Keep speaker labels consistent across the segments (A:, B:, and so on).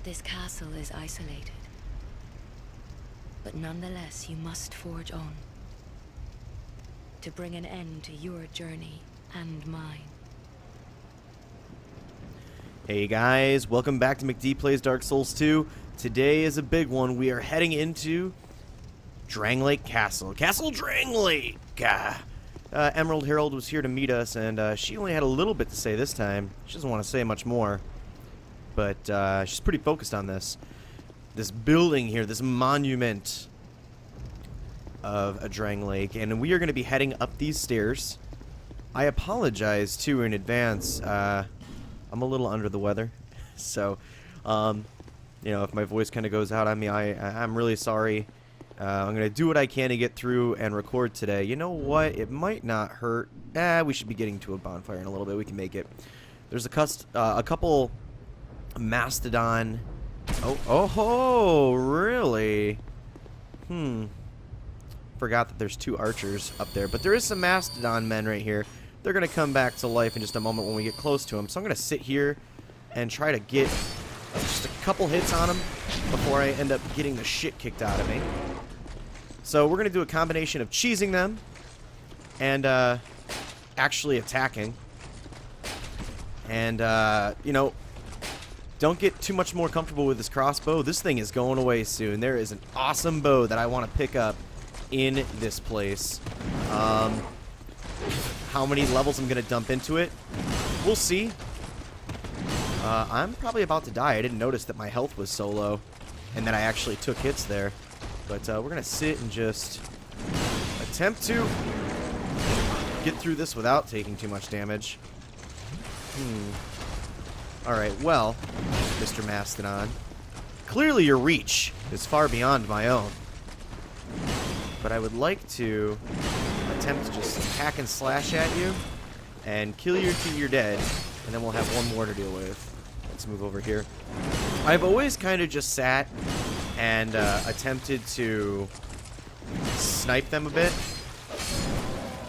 A: This castle is isolated. But nonetheless, you must forge on. To bring an end to your journey and mine.
B: Hey guys, welcome back to McD Plays Dark Souls 2. Today is a big one. We are heading into Dranglake Castle. Castle Dranglake! Emerald Herald was here to meet us, and she only had a little bit to say this time. She doesn't want to say much more. But she's pretty focused on this. This building here, this monument of a Dranglake. And we are going to be heading up these stairs. I apologize, too, in advance. I'm a little under the weather, so, you know, if my voice kind of goes out on me, I'm really sorry. I'm going to do what I can to get through and record today. You know what? It might not hurt. We should be getting to a bonfire in a little bit. We can make it. There's a couple mastodon. Oh, really? Forgot that there's two archers up there, but there is some mastodon men right here. They're going to come back to life in just a moment when we get close to them. So I'm going to sit here and try to get just a couple hits on them before I end up getting the shit kicked out of me. So we're going to do a combination of cheesing them and actually attacking. And, you know, don't get too much more comfortable with this crossbow. This thing is going away soon. There is an awesome bow that I want to pick up in this place. How many levels I'm going to dump into it, we'll see. I'm probably about to die. I didn't notice that my health was so low and that I actually took hits there. But we're going to sit and just attempt to get through this without taking too much damage. Alright, well, Mr. Mastodon, clearly your reach is far beyond my own. But I would like to attempt to just hack and slash at you and kill you till you're dead, and then we'll have one more to deal with. Let's move over here. I've always kind of just sat and attempted to snipe them a bit,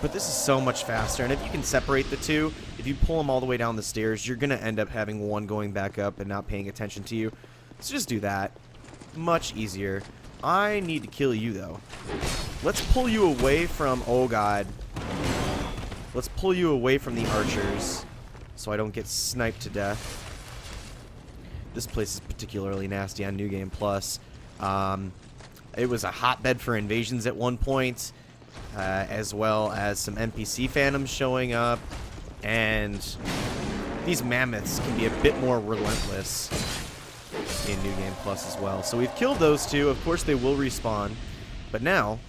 B: but this is so much faster, and if you can separate the two, if you pull them all the way down the stairs, you're going to end up having one going back up and not paying attention to you. So just do that. Much easier. I need to kill you, though. Let's pull you away from... Oh, God. Let's pull you away from the archers so I don't get sniped to death. This place is particularly nasty on New Game Plus. It was a hotbed for invasions at one point, as well as some NPC phantoms showing up. And these mammoths can be a bit more relentless in New Game Plus as well. So we've killed those two. Of course, they will respawn. But now,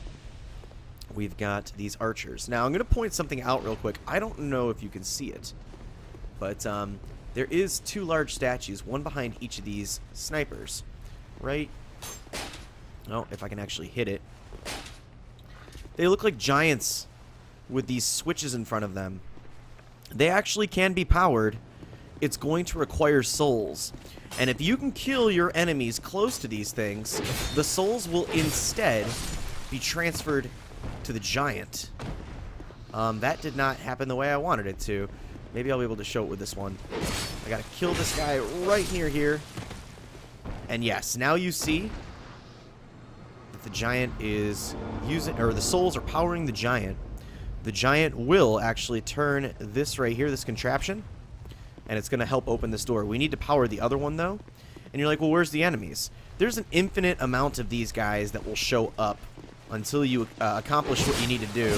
B: we've got these archers. Now, I'm going to point something out real quick. I don't know if you can see it. But there is two large statues, one behind each of these snipers. Right? Oh, if I can actually hit it. They look like giants with these switches in front of them. They actually can be powered. It's going to require souls. And if you can kill your enemies close to these things, the souls will instead be transferred to the giant. That did not happen the way I wanted it to. Maybe I'll be able to show it with this one. I gotta kill this guy right near here. And yes, now you see that the giant is using, or the souls are powering the giant. The giant will actually turn this right here, this contraption, and it's going to help open this door. We need to power the other one, though. And you're like, well, where's the enemies? There's an infinite amount of these guys that will show up until you accomplish what you need to do.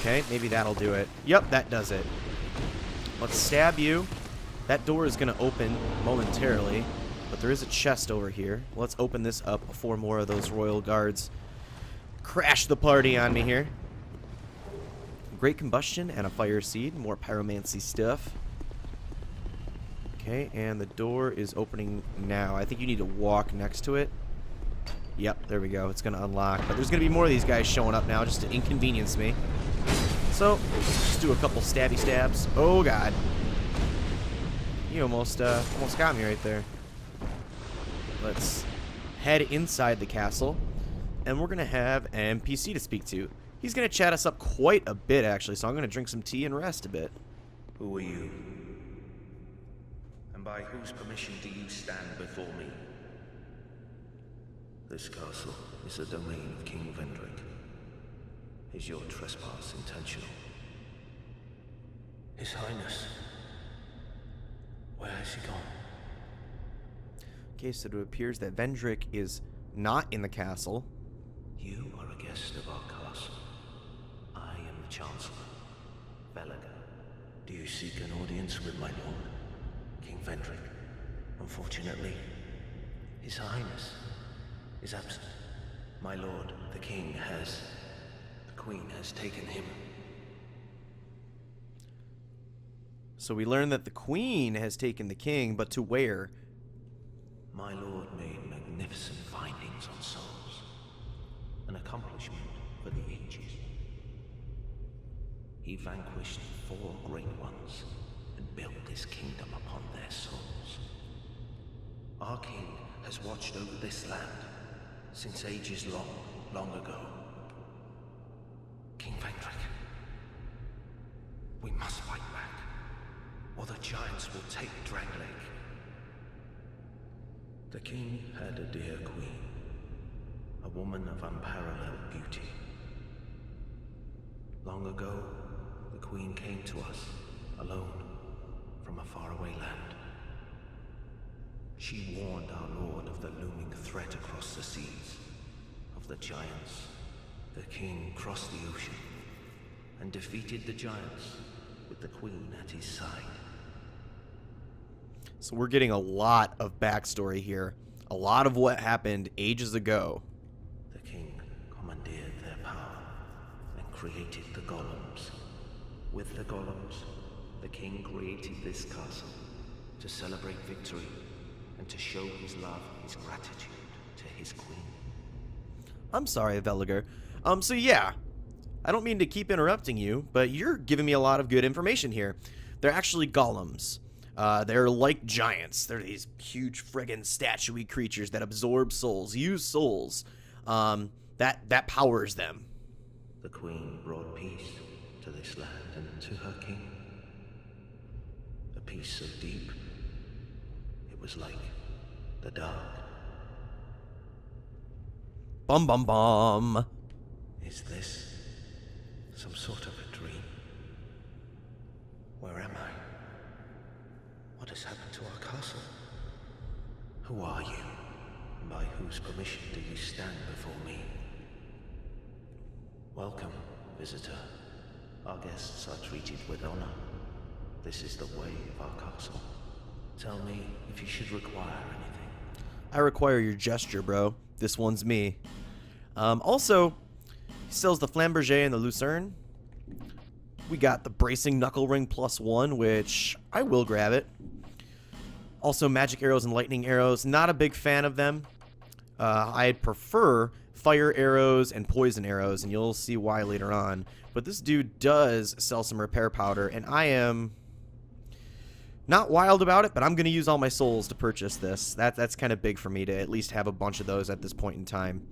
B: Okay, maybe that'll do it. Yep, that does it. Let's stab you. That door is going to open momentarily, but there is a chest over here. Let's open this up before more of those royal guards crash the party on me here. Great combustion and a fire seed. More pyromancy stuff. Okay, and the door is opening now. I think you need to walk next to it. Yep, there we go. It's going to unlock. But there's going to be more of these guys showing up now just to inconvenience me. So, just do a couple stabby stabs. Oh, God. You almost got me right there. Let's head inside the castle. And we're going to have an NPC to speak to. He's going to chat us up quite a bit, actually, so I'm going to drink some tea and rest a bit.
C: Who are you? I'm by whose permission do you stand before me? This castle is the domain of King Vendrick. Is your trespass intentional? His Highness. Where has he gone?
B: Okay, so it appears that Vendrick is not in the castle.
C: You are a guest of our castle. I am the Chancellor, Velaga. Do you seek an audience with my lord, King Vendrick? Unfortunately, His Highness is absent. My lord, the King, the Queen has taken him.
B: So we learn that the Queen has taken the King, but to where?
C: My lord made magnificent findings on souls, an accomplishment for the ages. He vanquished 4 great ones and built this kingdom upon their souls. Our king has watched over this land since ages long, long ago. King Vendrick, we must fight back, or the giants will take Drangleic. The king had a dear queen, a woman of unparalleled beauty. Long ago, the queen came to us, alone, from a faraway land. She warned our lord of the looming threat across the seas, of the giants. The king crossed the ocean and defeated the giants with the queen at his side.
B: So we're getting a lot of backstory here. A lot of what happened ages ago.
C: The king commandeered their power and created the golems. With the golems, the king created this castle to celebrate victory and to show his love, his gratitude to his queen.
B: I'm sorry, Veliger. So yeah, I don't mean to keep interrupting you, but you're giving me a lot of good information here. They're actually golems. They're like giants. They're these huge friggin' statuey creatures that absorb souls, use souls. That powers them.
C: The queen brought peace to this land and to her king. A peace so deep, it was like the dark.
B: Bum bum bum.
C: Is this some sort of a dream? Where am I? What has happened to our castle? Who are you? By whose permission do you stand before me? Welcome, visitor. Our guests are treated with honor. This is the way of our castle. Tell me if you should require anything.
B: I require your gesture, bro. This one's me. Also, he sells the Flamberger and the Lucerne. We got the Bracing Knuckle Ring +1, which I will grab it. Also, magic arrows and lightning arrows. Not a big fan of them. I prefer fire arrows and poison arrows, and you'll see why later on. But this dude does sell some repair powder, and I am not wild about it, but I'm going to use all my souls to purchase this. That's kind of big for me to at least have a bunch of those at this point in time.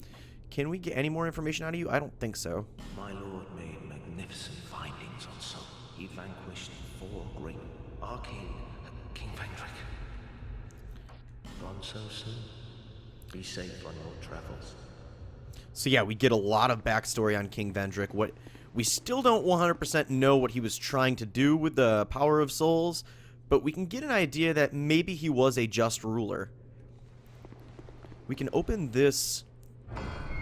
B: Can we get any more information out of you? I don't think so.
C: My lord made magnificent findings on soul. He vanquished 4 great... Our king, King Vendrick. Gone so soon? Be safe on your travels.
B: So yeah, we get a lot of backstory on King Vendrick. We still don't 100% know what he was trying to do with the power of souls, but we can get an idea that maybe he was a just ruler. We can open this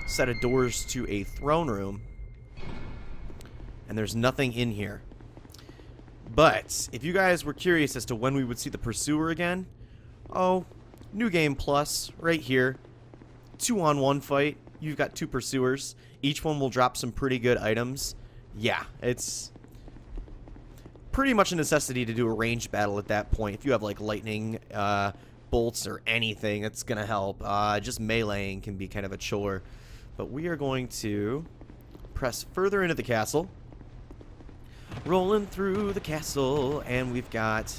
B: set of doors to a throne room, and there's nothing in here. But if you guys were curious as to when we would see the Pursuer again, oh, New Game Plus right here. 2-on-1 fight. You've got 2 Pursuers. Each one will drop some pretty good items. Yeah, it's pretty much a necessity to do a ranged battle at that point. If you have like lightning bolts or anything, it's gonna help. Just meleeing can be kind of a chore. But we are going to press further into the castle. Rolling through the castle, and we've got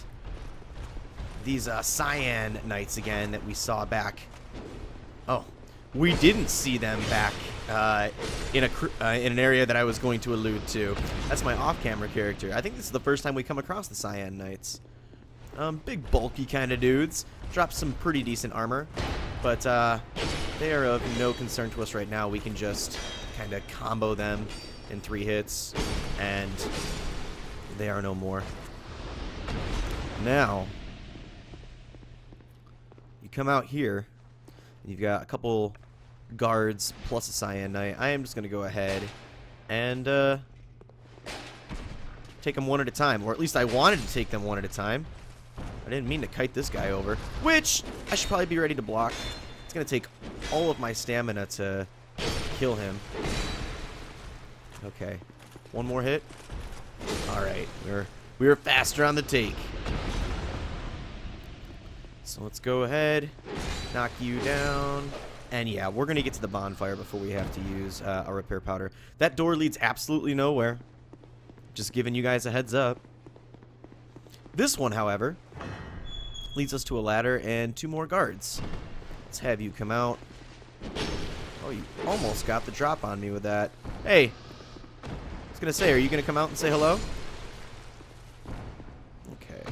B: these Cyan Knights again that we saw back. Oh, we didn't see them back in an area that I was going to allude to. That's my off-camera character. I think this is the first time we come across the Cyan Knights. Big, bulky kind of dudes. Drop some pretty decent armor. But they are of no concern to us right now. We can just kind of combo them in 3 hits, and they are no more. Now, you come out here, and you've got a couple guards plus a cyanite. I am just going to go ahead and take them one at a time, or at least I wanted to take them one at a time. I didn't mean to kite this guy over, which I should probably be ready to block. It's going to take all of my stamina to kill him. Okay, one more hit. All right, we were faster on the take. So let's go ahead, knock you down. And yeah, we're going to get to the bonfire before we have to use a repair powder. That door leads absolutely nowhere. Just giving you guys a heads up. This one, however, leads us to a ladder and 2 more guards. Let's have you come out. Oh, you almost got the drop on me with that. Hey, I was going to say, are you going to come out and say hello? Okay.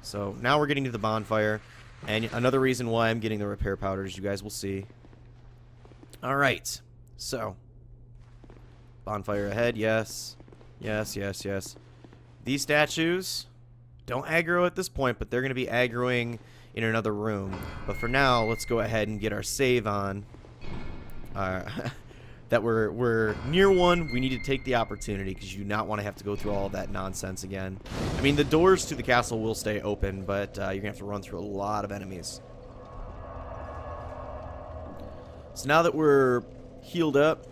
B: So now we're getting to the bonfire. And another reason why I'm getting the repair powders, you guys will see. Alright. So. Bonfire ahead, yes. Yes, yes, yes. These statues don't aggro at this point, but they're going to be aggroing in another room. But for now, let's go ahead and get our save on. That we're near one. We need to take the opportunity because you do not want to have to go through all of that nonsense again. I mean, the doors to the castle will stay open, but you're going to have to run through a lot of enemies. So now that we're healed up,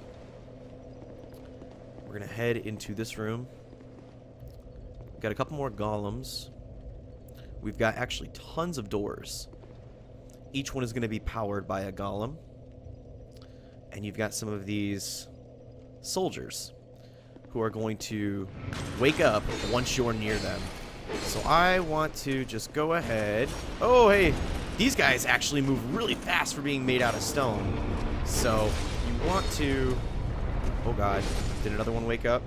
B: we're going to head into this room. We've got a couple more golems. We've got actually tons of doors. Each one is going to be powered by a golem. And you've got some of these soldiers who are going to wake up once you're near them. So I want to just go ahead. Oh, hey, these guys actually move really fast for being made out of stone. So you want to... Oh, God. Did another one wake up?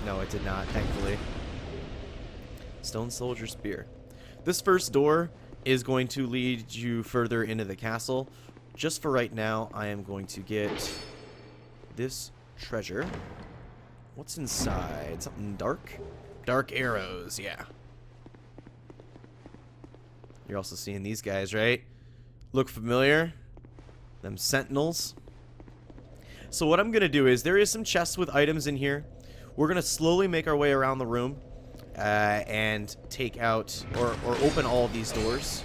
B: No, it did not, thankfully. Stone soldier spear. This first door is going to lead you further into the castle. Just for right now, I am going to get this treasure. What's inside? Something dark? Dark arrows, yeah. You're also seeing these guys, right? Look familiar? Them sentinels. So what I'm going to do is, there is some chests with items in here. We're going to slowly make our way around the room and take out, or open all of these doors.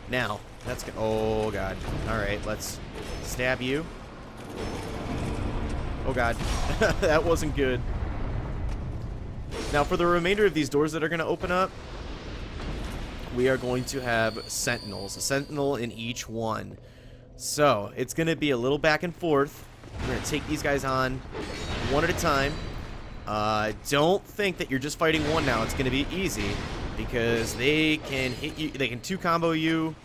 B: Now, that's good. Oh, God. Alright, let's stab you. Oh, God. That wasn't good. Now, for the remainder of these doors that are going to open up, we are going to have sentinels. A sentinel in each one. So, it's going to be a little back and forth. We're going to take these guys on one at a time. Don't think that you're just fighting one now. It's going to be easy, because they can hit you. They can 2-combo you,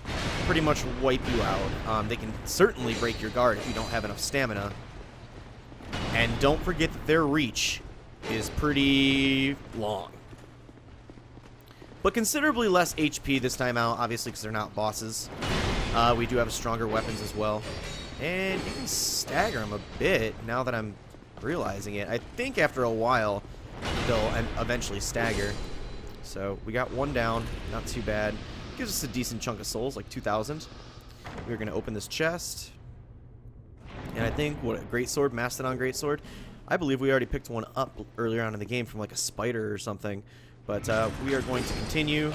B: pretty much wipe you out. They can certainly break your guard if you don't have enough stamina. And don't forget that their reach is pretty long. But considerably less HP this time out, obviously, because they're not bosses. We do have stronger weapons as well. And you can stagger them a bit now that I'm realizing it. I think after a while, they'll eventually stagger. So we got one down, not too bad. Gives us a decent chunk of souls, like 2,000. We're going to open this chest. And I think, what, a greatsword, Mastodon greatsword? I believe we already picked one up earlier on in the game from like a spider or something. But we are going to continue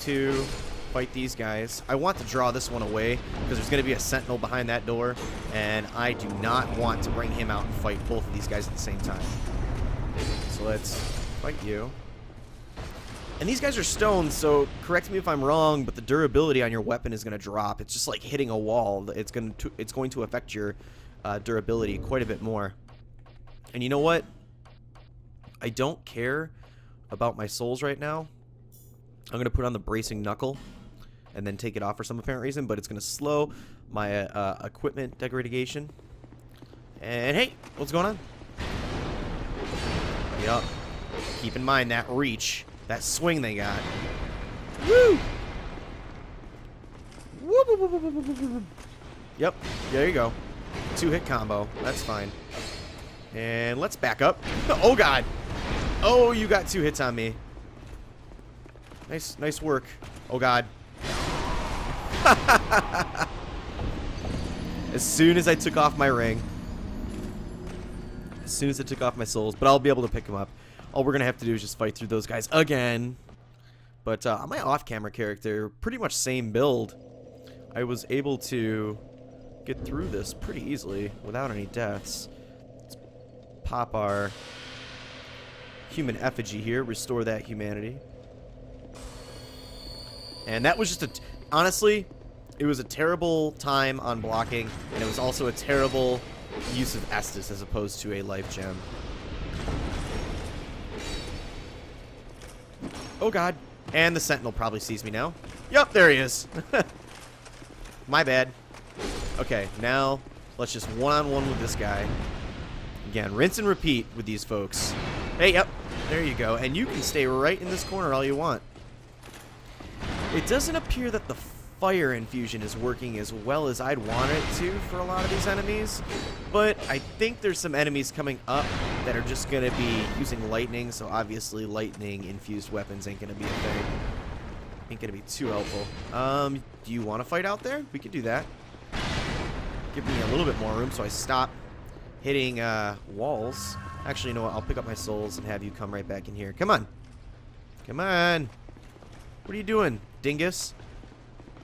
B: to fight these guys. I want to draw this one away because there's going to be a sentinel behind that door. And I do not want to bring him out and fight both of these guys at the same time. So let's fight you. And these guys are stone, so correct me if I'm wrong, but the durability on your weapon is going to drop. It's just like hitting a wall. It's going to affect your durability quite a bit more. And you know what? I don't care about my souls right now. I'm going to put on the bracing knuckle and then take it off for some apparent reason, but it's going to slow my equipment degradation. And hey, what's going on? Yup. Keep in mind that reach That swing they got. Woo! Whoop, whoop, whoop, whoop, whoop, whoop, whoop. Yep, there you go. 2-hit combo. That's fine. And let's back up. Oh, God. Oh, you got 2 hits on me. Nice work. Oh, God. As soon as I took off my ring. As soon as I took off my souls. But I'll be able to pick them up. All we're going to have to do is just fight through those guys again. But on my off-camera character, pretty much same build. I was able to get through this pretty easily without any deaths. Let's pop our human effigy here. Restore that humanity. And that was just a... honestly, it was a terrible time on blocking. And it was also a terrible use of Estus as opposed to a life gem. Oh, God. And the Sentinel probably sees me now. Yup, there he is. My bad. Okay, now let's just one-on-one with this guy. Again, rinse and repeat with these folks. Hey, yep, there you go. And you can stay right in this corner all you want. It doesn't appear that the fire infusion is working as well as I'd want it to for a lot of these enemies. But I think there's some enemies coming up that are just going to be using lightning. So obviously lightning-infused weapons ain't going to be a thing. Ain't going to be too helpful. Do you want to fight out there? We could do that. Give me a little bit more room so I stop hitting walls. Actually, you know what? I'll pick up my souls and have you come right back in here. Come on. Come on. What are you doing, dingus?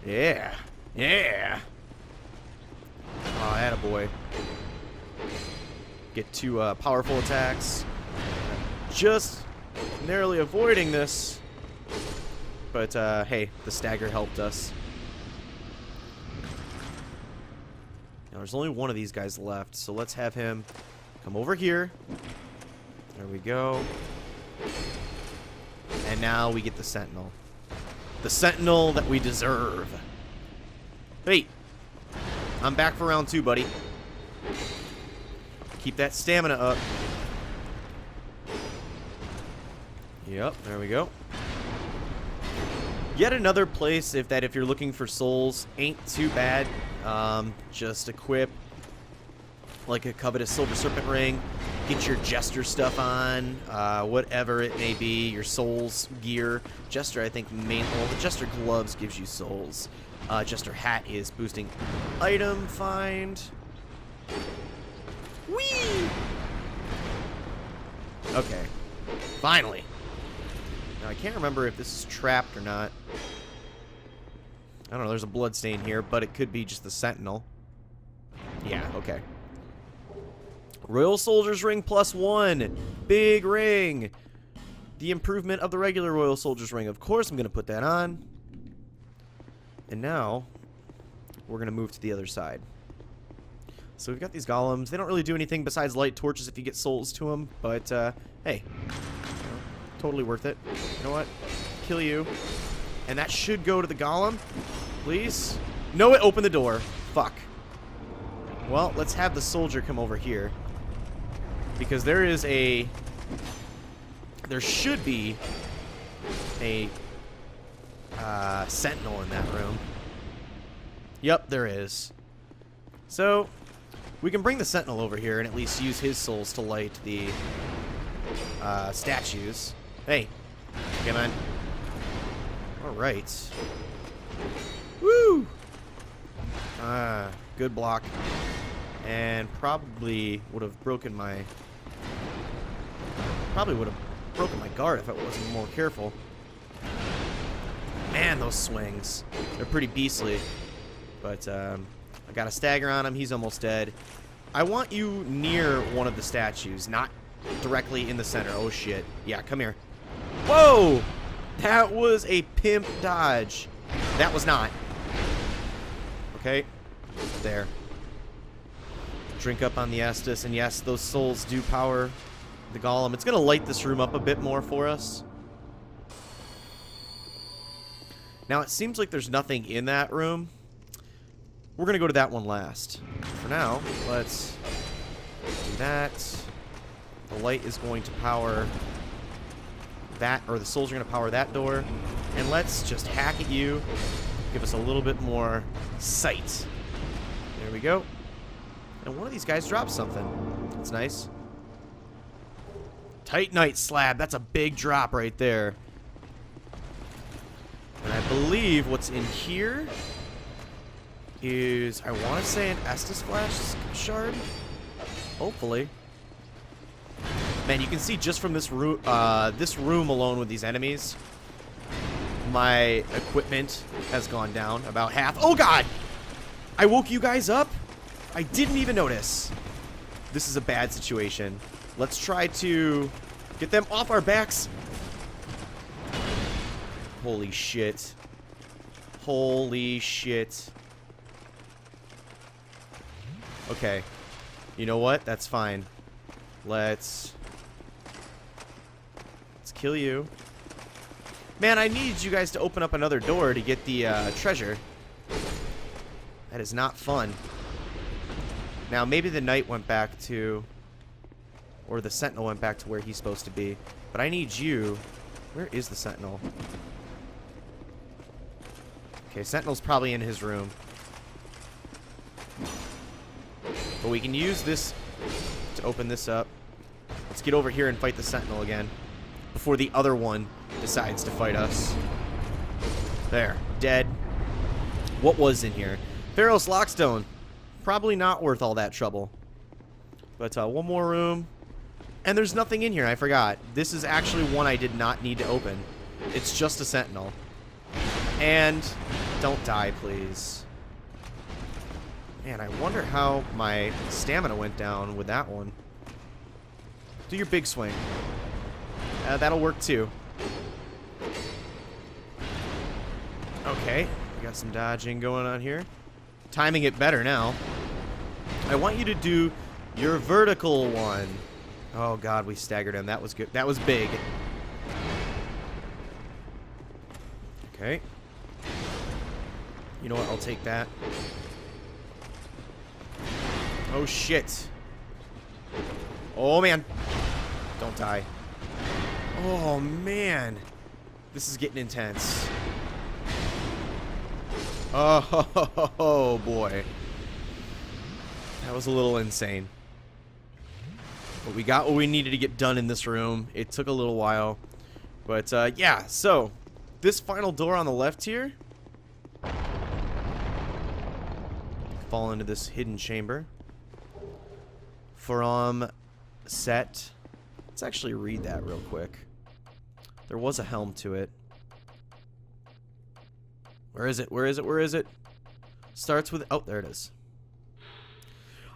B: Yeah. Yeah. Oh, attaboy. Get 2 powerful attacks. Just narrowly avoiding this. But, hey, the stagger helped us. Now, there's only one of these guys left, so let's have him come over here. There we go. And now we get the Sentinel. The Sentinel that we deserve. Hey, I'm back for round 2, buddy. Keep that stamina up. Yep, there we go. Yet another place if you're looking for souls ain't too bad. Just equip like a covetous silver serpent ring, get your jester stuff on, whatever it may be, your souls gear. Jester, I think, well, the jester gloves gives you souls. Jester hat is boosting item find. Whee! Okay, finally. Now I can't remember if this is trapped or not. I don't know, there's a blood stain here, but it could be just the Sentinel. Yeah, okay. Royal Soldier's Ring +1. Big ring. The improvement of the regular Royal Soldier's Ring. Of course I'm going to put that on. And now, we're going to move to the other side. So we've got these golems. They don't really do anything besides light torches if you get souls to them. But, hey. Totally worth it. You know what? Kill you. And that should go to the golem. Please. No, it opened the door. Fuck. Well, let's have the soldier come over here. Because there is a... there should be a sentinel in that room. Yep, there is. So, we can bring the sentinel over here and at least use his souls to light the statues. Hey, come on. Alright. Woo! Good block. And probably would have broken my... probably would have broken my guard if I wasn't more careful. Man, those swings. They're pretty beastly. But, I got a stagger on him. He's almost dead. I want you near one of the statues, not directly in the center. Oh, shit. Yeah, come here. Whoa! That was a pimp dodge. That was not. Okay. There. Drink up on the Estus. And yes, those souls do power the golem. It's going to light this room up a bit more for us. Now, it seems like there's nothing in that room. We're going to go to that one last. For now, let's do that. The light is going to power that, or the souls are going to power that door. And let's just hack at you. Give us a little bit more sight. There we go. And one of these guys dropped something. That's nice. Titanite slab. That's a big drop right there. And I believe what's in here is, I want to say, an Estus Flash shard. Hopefully. Man, you can see just from this room alone with these enemies, my equipment has gone down about half. Oh god! I woke you guys up? I didn't even notice. This is a bad situation. Let's try to get them off our backs. Holy shit. Holy shit. Okay. You know what? That's fine. Let's kill you. Man, I need you guys to open up another door to get the treasure. That is not fun. Now, maybe the knight went back to... or the sentinel went back to where he's supposed to be. But I need you... Where is the sentinel? Okay, sentinel's probably in his room. But we can use this to open this up. Let's get over here and fight the sentinel again before the other one decides to fight us. There. Dead. What was in here? Pharaoh's Lockstone. Probably not worth all that trouble. But one more room. And there's nothing in here. I forgot. This is actually one I did not need to open. It's just a sentinel. And don't die, please. Man, I wonder how my stamina went down with that one. Do your big swing. That'll work too. Okay, we got some dodging going on here. Timing it better now. I want you to do your vertical one. Oh god, we staggered him. That was good. That was big. Okay. You know what? I'll take that. Oh shit. Oh man. Don't die. Oh man. This is getting intense. Oh boy. That was a little insane. But we got what we needed to get done in this room. It took a little while. But yeah, so this final door on the left here. Fall into this hidden chamber. From set. Let's actually read that real quick. There was a helm to it. Where is it? Where is it? Where is it? Starts with... oh, there it is.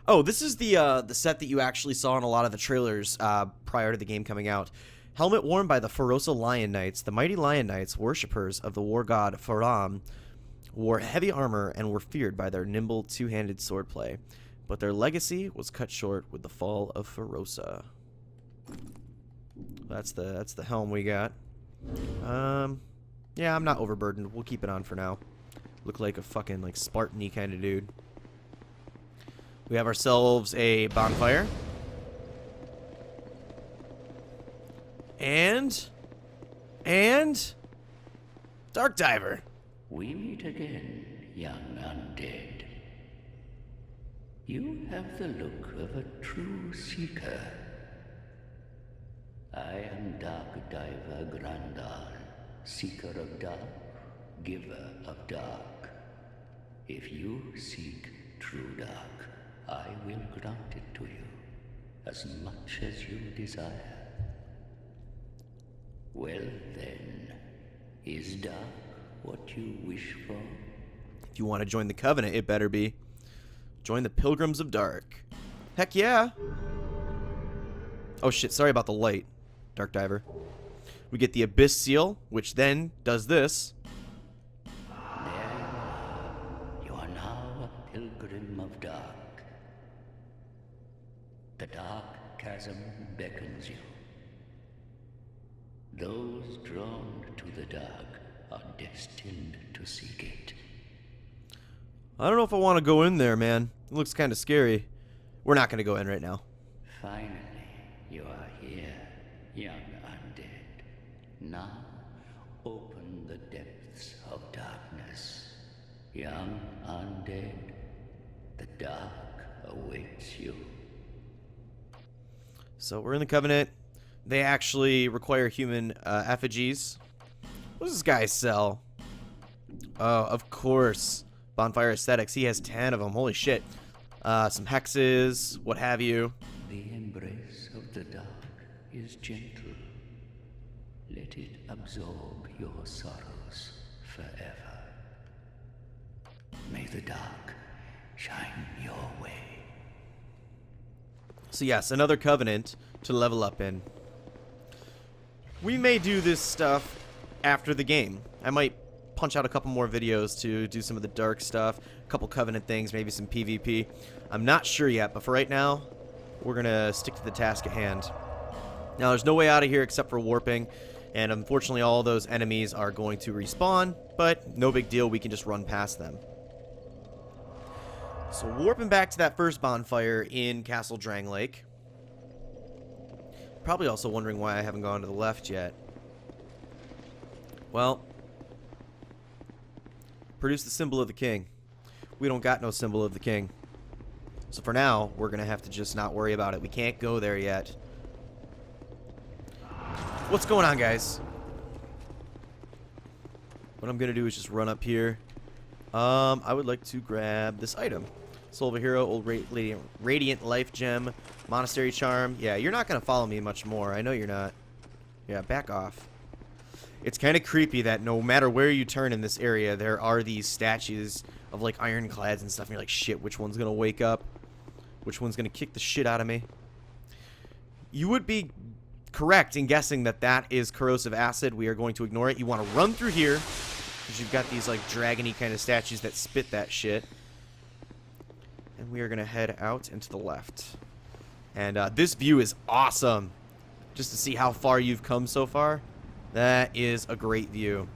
B: Oh, this is the set that you actually saw in a lot of the trailers prior to the game coming out. Helmet worn by the Ferosa Lion Knights. The mighty Lion Knights, worshippers of the war god Faram, wore heavy armor and were feared by their nimble two-handed swordplay. But their legacy was cut short with the fall of Ferosa. That's the helm we got. Yeah, I'm not overburdened. We'll keep it on for now. Look like a fucking like Spartan-y kind of dude. We have ourselves a bonfire. And Dark Diver.
D: We meet again, young undead. You have the look of a true seeker. I am Dark Diver Grandal, seeker of dark, giver of dark. If you seek true dark, I will grant it to you, as much as you desire. Well then, is dark what you wish for?
B: If you want to join the Covenant, it better be. Join the Pilgrims of Dark. Heck yeah! Oh shit, sorry about the light, Dark Diver. We get the Abyss Seal, which then does this.
D: There you are now a pilgrim of dark. The dark chasm beckons you. Those drawn to the dark are destined to seek it.
B: I don't know if I want to go in there, man. It looks kind of scary. We're not going to go in right now.
D: Finally, you are here, young undead. Now, open the depths of darkness. Young undead, the dark awaits you.
B: So we're in the Covenant. They actually require human effigies. What does this guy sell? Oh, of course. Bonfire Aesthetics. He has 10 of them. Holy shit. Some hexes, what have you.
D: The embrace of the dark is gentle. Let it absorb your sorrows forever. May the dark shine your way.
B: So yes, another Covenant to level up in. We may do this stuff after the game. I might punch out a couple more videos to do some of the dark stuff, a couple Covenant things, maybe some PvP. I'm not sure yet, but for right now, we're going to stick to the task at hand. Now, there's no way out of here except for warping, and unfortunately all those enemies are going to respawn, but no big deal, we can just run past them. So warping back to that first bonfire in Castle Dranglake. Probably also wondering why I haven't gone to the left yet. Well, produce the symbol of the king. We don't got no symbol of the king. So for now, we're going to have to just not worry about it. We can't go there yet. What's going on, guys? What I'm going to do is just run up here. I would like to grab this item. Soul of a Hero, Old Radiant Life Gem, Monastery Charm. Yeah, you're not going to follow me much more. I know you're not. Yeah, back off. It's kind of creepy that no matter where you turn in this area, there are these statues of, like, ironclads and stuff. And you're like, shit, which one's going to wake up? Which one's going to kick the shit out of me? You would be correct in guessing that that is corrosive acid. We are going to ignore it. You want to run through here, because you've got these, like, dragon-y kind of statues that spit that shit. And we are going to head out and to the left. And this view is awesome. Just to see how far you've come so far. That is a great view.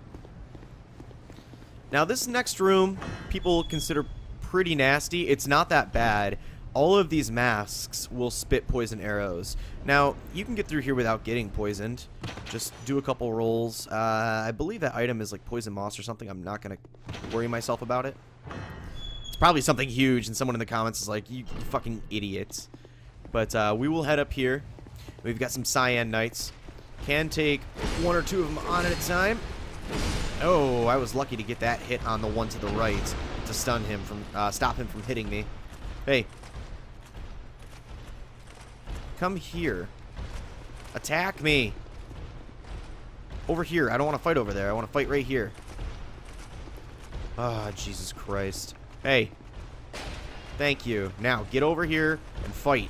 B: Now, this next room, people consider pretty nasty. It's not that bad. All of these masks will spit poison arrows. Now, you can get through here without getting poisoned. Just do a couple rolls. I believe that item is like poison moss or something. I'm not going to worry myself about it. It's probably something huge, and someone in the comments is like, you fucking idiots. But we will head up here. We've got some Cyan Knights. Can take one or two of them on at a time. Oh, I was lucky to get that hit on the one to the right to stun him from, stop him from hitting me. Hey. Come here. Attack me. Over here. I don't want to fight over there. I want to fight right here. Ah, Jesus Christ. Hey. Thank you. Now, get over here and fight.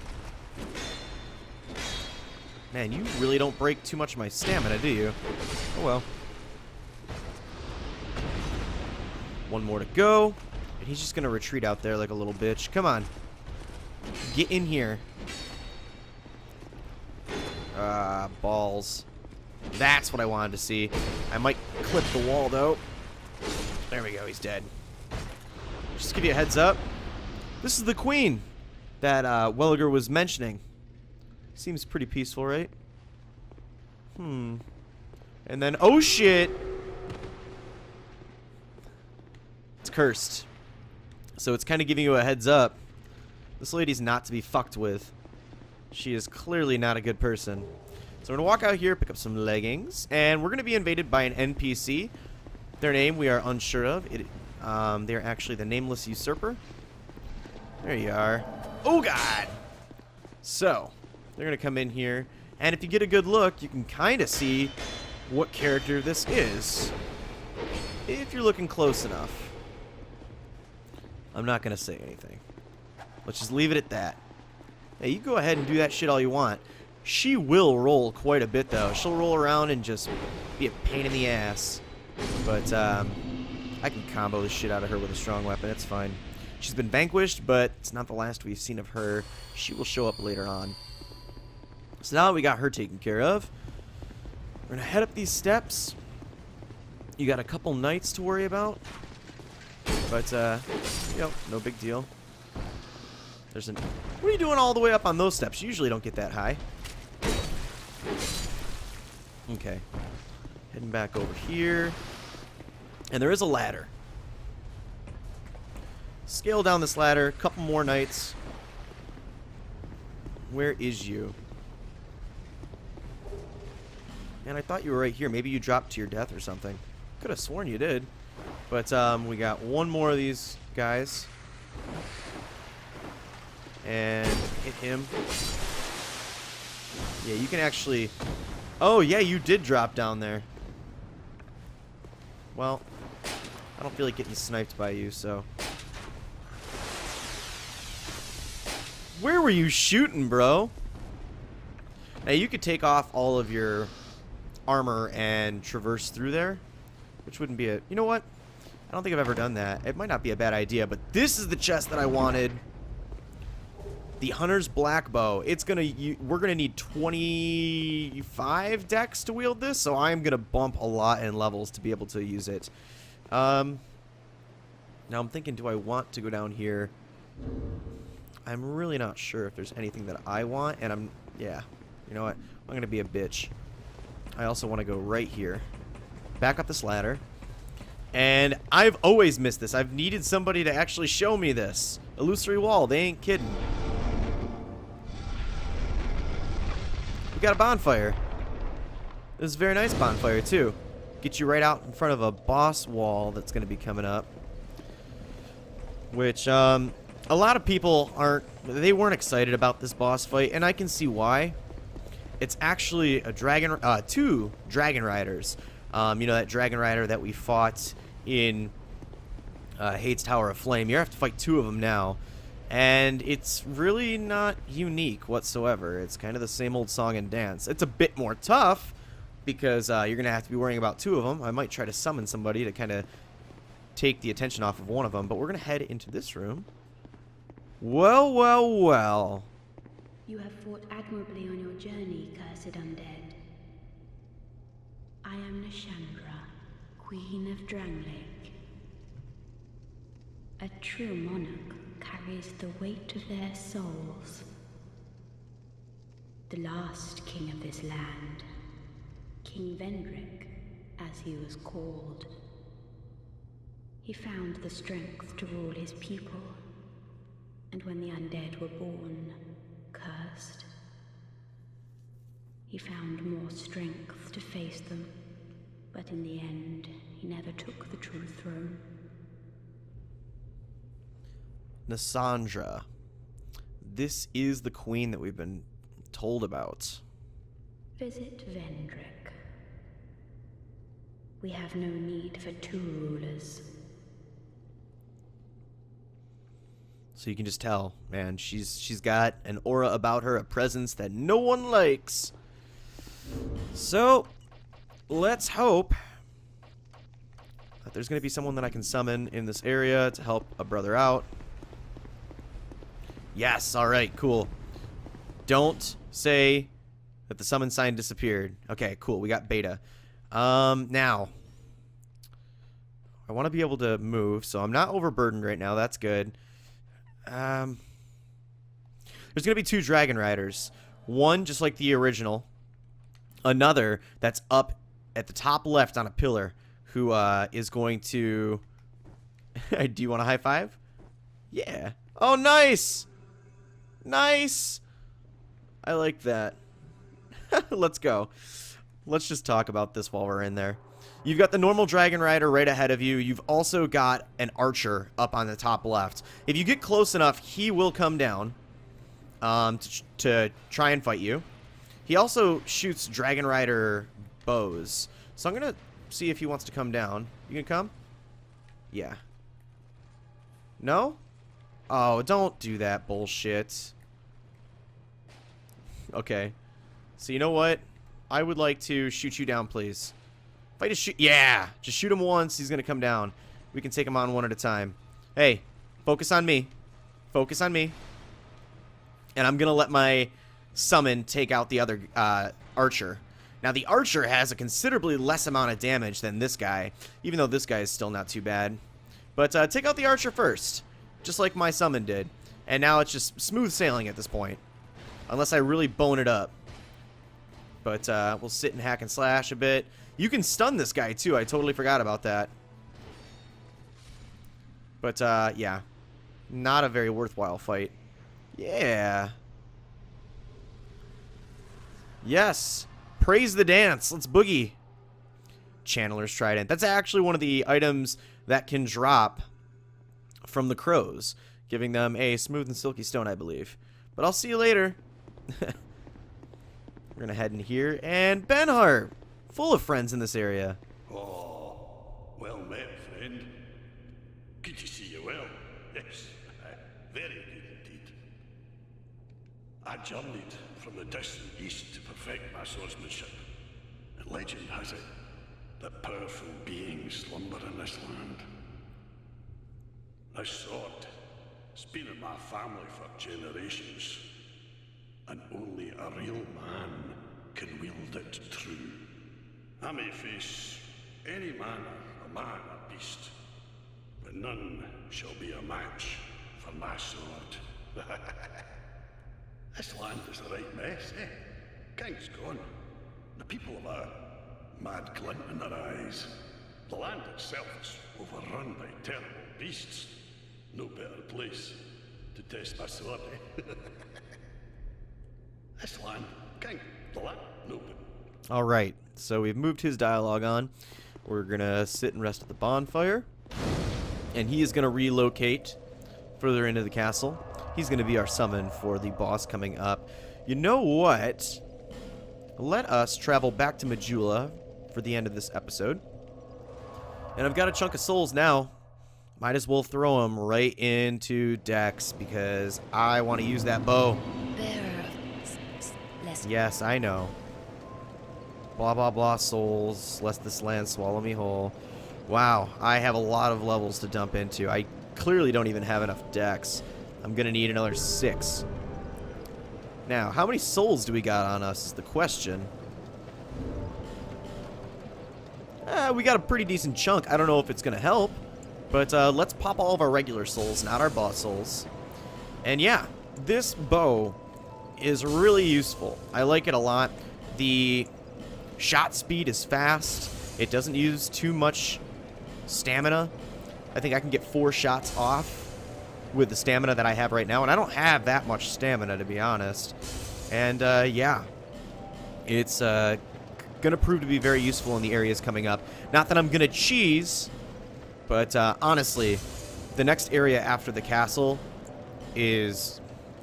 B: Man, you really don't break too much of my stamina, do you? Oh, well. One more to go. And he's just going to retreat out there like a little bitch. Come on. Get in here. Balls. That's what I wanted to see. I might clip the wall, though. There we go. He's dead. Just to give you a heads up. This is the queen that Welliger was mentioning. Seems pretty peaceful, right? And then, oh shit! It's cursed. So it's kind of giving you a heads up. This lady's not to be fucked with. She is clearly not a good person. So we're going to walk out here, pick up some leggings, and we're going to be invaded by an NPC. Their name we are unsure of. They're actually the Nameless Usurper. There you are. Oh god! So, they're going to come in here, and if you get a good look, you can kind of see what character this is. If you're looking close enough. I'm not going to say anything. Let's just leave it at that. Hey, you go ahead and do that shit all you want. She will roll quite a bit, though. She'll roll around and just be a pain in the ass. But, I can combo the shit out of her with a strong weapon. It's fine. She's been vanquished, but it's not the last we've seen of her. She will show up later on. So now we got her taken care of. We're going to head up these steps. You got a couple knights to worry about. But, you know, no big deal. There's an... What are you doing all the way up on those steps? You usually don't get that high. Okay. Heading back over here. And there is a ladder. Scale down this ladder. Couple more knights. Where is you? Man, I thought you were right here. Maybe you dropped to your death or something. Could have sworn you did. But we got one more of these guys. And hit him. Yeah, you can actually... Oh, yeah, you did drop down there. Well, I don't feel like getting sniped by you, so... Where were you shooting, bro? Now, you could take off all of your armor and traverse through there, which wouldn't be a... You know what? I don't think I've ever done that. It might not be a bad idea, but this is the chest that I wanted. The Hunter's Black Bow. It's gonna... We're gonna need 25 decks to wield this, so I'm gonna bump a lot in levels to be able to use it. Now I'm thinking, do I want to go down here? I'm really not sure if there's anything that I want, and I'm... Yeah. You know what? I'm gonna be a bitch. I also want to go right here. Back up this ladder. And I've always missed this. I've needed somebody to actually show me this. Illusory wall. They ain't kidding. We got a bonfire. This is a very nice bonfire, too. Get you right out in front of a boss wall that's going to be coming up. Which, a lot of people aren't... They weren't excited about this boss fight, and I can see why. It's actually a dragon... two dragon riders. You know, that dragon rider that we fought in Hades Tower of Flame. You have to fight two of them now. And it's really not unique whatsoever. It's kind of the same old song and dance. It's a bit more tough because you're going to have to be worrying about two of them. I might try to summon somebody to kind of take the attention off of one of them. But we're going to head into this room. Well, well, well.
E: You have fought admirably on your journey, cursed undead. I am Nashandra, Queen of Dranglake. A true monarch carries the weight of their souls. The last king of this land, King Vendrick, as he was called. He found the strength to rule his people, and when the undead were born, cursed, he found more strength to face them, but in the end, he never took the true throne.
B: Nasandra. This is the queen that we've been told about.
E: Visit Vendrick. We have no need for two rulers.
B: So you can just tell, man, she's got an aura about her, a presence that no one likes. So, let's hope that there's going to be someone that I can summon in this area to help a brother out. Yes, alright, cool. Don't say that the summon sign disappeared. Okay, cool, we got beta. Now, I want to be able to move, so I'm not overburdened right now, that's good. There's going to be two dragon riders. One, just like the original. Another that's up at the top left on a pillar who is going to... Do you want a high five? Yeah. Oh, nice! Nice! I like that. Let's go. Let's just talk about this while we're in there. You've got the normal dragon rider right ahead of you. You've also got an archer up on the top left. If you get close enough, he will come down to try and fight you. He also shoots dragon rider bows. So I'm going to see if he wants to come down. You can come? Yeah. No? Oh, don't do that bullshit. Okay. So you know what? I would like to shoot you down, please. If I just shoot... Yeah! Just shoot him once, he's going to come down. We can take him on one at a time. Hey, focus on me. Focus on me. And I'm going to let my summon take out the other archer. Now, the archer has a considerably less amount of damage than this guy, even though this guy is still not too bad. But take out the archer first, just like my summon did. And now it's just smooth sailing at this point, unless I really bone it up. But we'll sit and hack and slash a bit. You can stun this guy, too. I totally forgot about that. But, yeah. Not a very worthwhile fight. Yeah. Yes. Praise the dance. Let's boogie. Channeler's Trident. That's actually one of the items that can drop from the crows, giving them a smooth and silky stone, I believe. But I'll see you later. We're going to head in here. And Benhart. Full of friends in this area.
F: Oh, well met, friend. Good to see you well. Yes, very good indeed. I journeyed from the distant east to perfect my swordsmanship. And legend has it that powerful beings slumber in this land. This sword has been in my family for generations, and only a real man can wield it true. I may face any man or beast, but none shall be a match for my sword. This land is a right mess, eh? King's gone. The people have a mad glint in their eyes. The land itself is overrun by terrible beasts. No better place to test my sword, eh? This land, king, the land, no better.
B: All right, so we've moved his dialogue on. We're going to sit and rest at the bonfire. And he is going to relocate further into the castle. He's going to be our summon for the boss coming up. You know what? Let us travel back to Majula for the end of this episode. And I've got a chunk of souls now. Might as well throw them right into Dex because I want to use that bow.
A: Bearer of
B: Yes, I know. Blah, blah, blah, souls. Lest this land swallow me whole. Wow, I have a lot of levels to dump into. I clearly don't even have enough Dex. I'm going to need another 6. Now, how many souls do we got on us is the question. We got a pretty decent chunk. I don't know if it's going to help. But let's pop all of our regular souls, not our boss souls. And yeah, this bow is really useful. I like it a lot. The shot speed is fast. It doesn't use too much stamina. I think I can get 4 shots off with the stamina that I have right now. And I don't have that much stamina, to be honest. And yeah, it's going to prove to be very useful in the areas coming up. Not that I'm going to cheese, but honestly, the next area after the castle is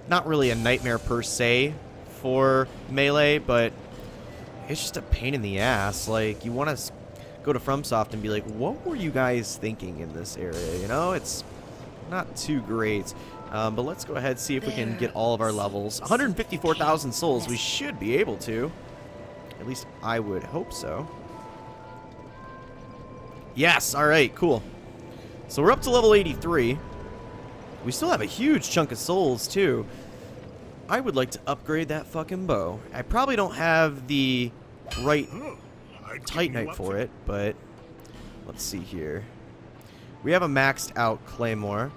B: not really a nightmare per se for melee, but it's just a pain in the ass. Like, you want to go to FromSoft and be like, what were you guys thinking in this area? You know, it's not too great. But let's go ahead and see if we can get all of our levels. 154,000 souls. We should be able to. At least I would hope so. Yes, all right, cool. So we're up to level 83. We still have a huge chunk of souls, too. I would like to upgrade that fucking bow. I probably don't have the right Titanite for it, but let's see here. We have a maxed out Claymore.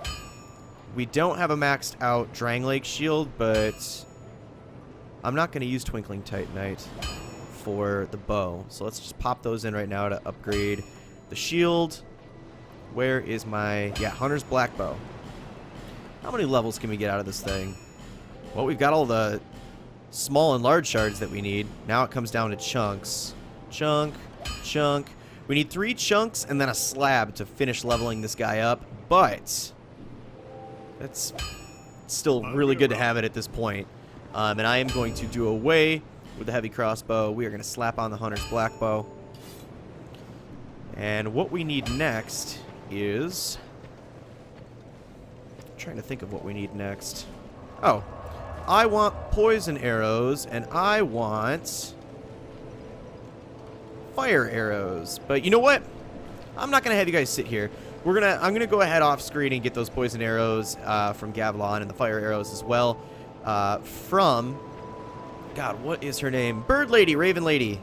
B: We don't have a maxed out Dranglake shield, but I'm not going to use Twinkling Titanite for the bow. So let's just pop those in right now to upgrade the shield. Where is my... Yeah, Hunter's Black Bow. How many levels can we get out of this thing? Well, we've got all the small and large shards that we need. Now it comes down to chunks. Chunk, chunk. We need 3 chunks and then a slab to finish leveling this guy up. But it's still really good to have it at this point. And I am going to do away with the heavy crossbow. We are going to slap on the Hunter's Black Bow. And what we need next is... I'm trying to think of what we need next. Oh, I want poison arrows, and I want fire arrows. But you know what? I'm not gonna have you guys sit here. I'm gonna go ahead off screen and get those poison arrows from Gavlon and the fire arrows as well from God, what is her name? Bird Lady, Raven Lady,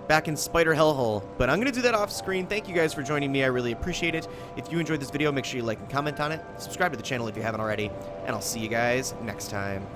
B: back in Spider Hellhole. But I'm gonna do that off screen. Thank you guys for joining me. I really appreciate it. If you enjoyed this video, make sure you like and comment on it. Subscribe to the channel if you haven't already, and I'll see you guys next time.